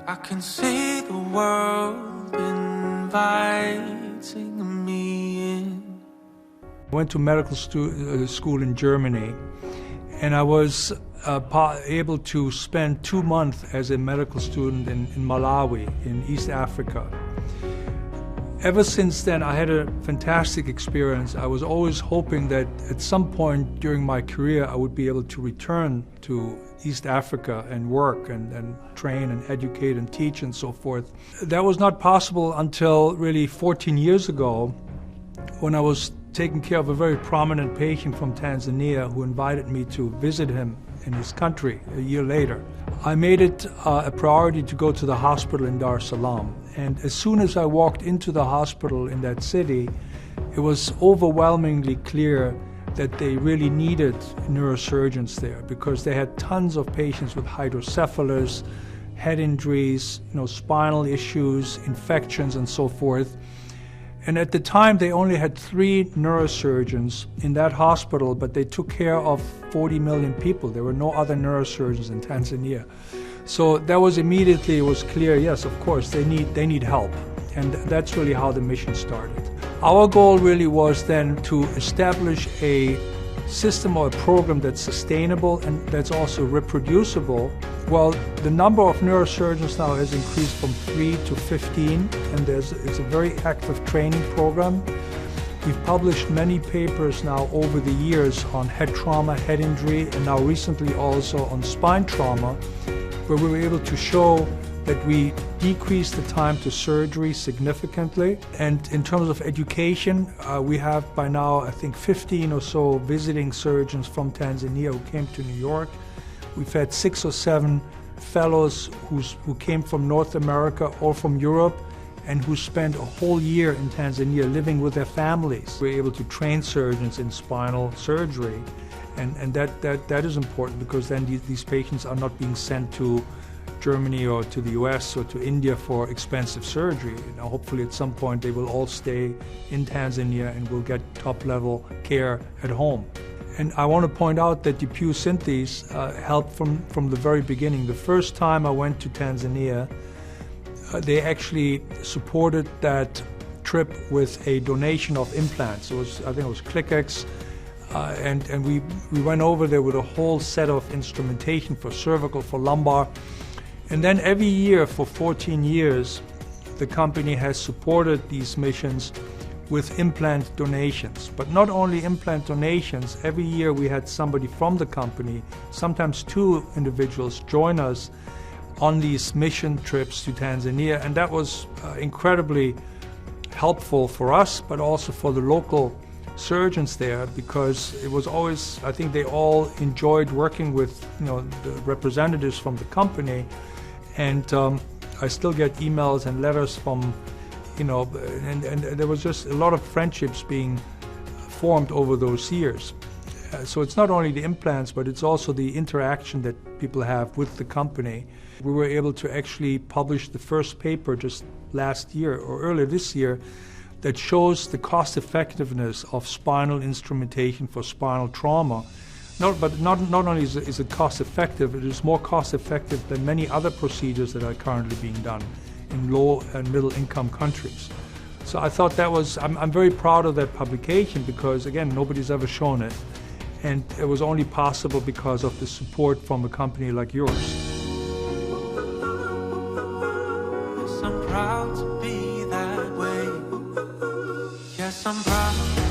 I can see the world inviting me in. I went to medical school in Germany, and I was able to spend 2 months as a medical student in Malawi, in East Africa. Ever since then, I had a fantastic experience. I was always hoping that at some point during my career, I would be able to return to East Africa and work and train and educate and teach and so forth. That was not possible until really 14 years ago, when I was taking care of a very prominent patient from Tanzania who invited me to visit him in his country a year later. I made it a priority to go to the hospital in Dar es Salaam. And as soon as I walked into the hospital in that city, it was overwhelmingly clear that they really needed neurosurgeons there, because they had tons of patients with hydrocephalus, head injuries, spinal issues, infections, and so forth. And at the time, they only had 3 neurosurgeons in that hospital, but they took care of 40 million people. There were no other neurosurgeons in Tanzania. So that was immediately, it was clear, yes, of course, they need help. And that's really how the mission started. Our goal really was then to establish a system or a program that's sustainable and that's also reproducible. Well, the number of neurosurgeons now has increased from 3 to 15, and it's a very active training program. We've published many papers now over the years on head trauma, head injury, and now recently also on spine trauma, where we were able to show that we decreased the time to surgery significantly. And in terms of education, we have by now, I think, 15 or so visiting surgeons from Tanzania who came to New York. We've had 6 or 7 fellows who came from North America or from Europe and who spent a whole year in Tanzania living with their families. We're able to train surgeons in spinal surgery, and that is important, because then these patients are not being sent to Germany or to the US or to India for expensive surgery. Hopefully at some point they will all stay in Tanzania and will get top-level care at home. And I want to point out that Depuy Synthes helped from the very beginning. The first time I went to Tanzania, they actually supported that trip with a donation of implants. I think it was ClickX, and we went over there with a whole set of instrumentation for cervical, for lumbar. And then every year for 14 years, the company has supported these missions with implant donations. But not only implant donations, every year we had somebody from the company, sometimes 2 individuals, join us on these mission trips to Tanzania. And that was incredibly helpful for us, but also for the local surgeons there, because it was always, I think they all enjoyed working with the representatives from the company. And I still get emails and letters from, and there was just a lot of friendships being formed over those years. So it's not only the implants, but it's also the interaction that people have with the company. We were able to actually publish the first paper just last year or earlier this year that shows the cost effectiveness of spinal instrumentation for spinal trauma. Not only is it cost effective, it is more cost effective than many other procedures that are currently being done in low and middle income countries. So I thought that was, I'm very proud of that publication, because again, nobody's ever shown it. And it was only possible because of the support from a company like yours. Yes, I'm proud to be that way. Yes, I'm proud.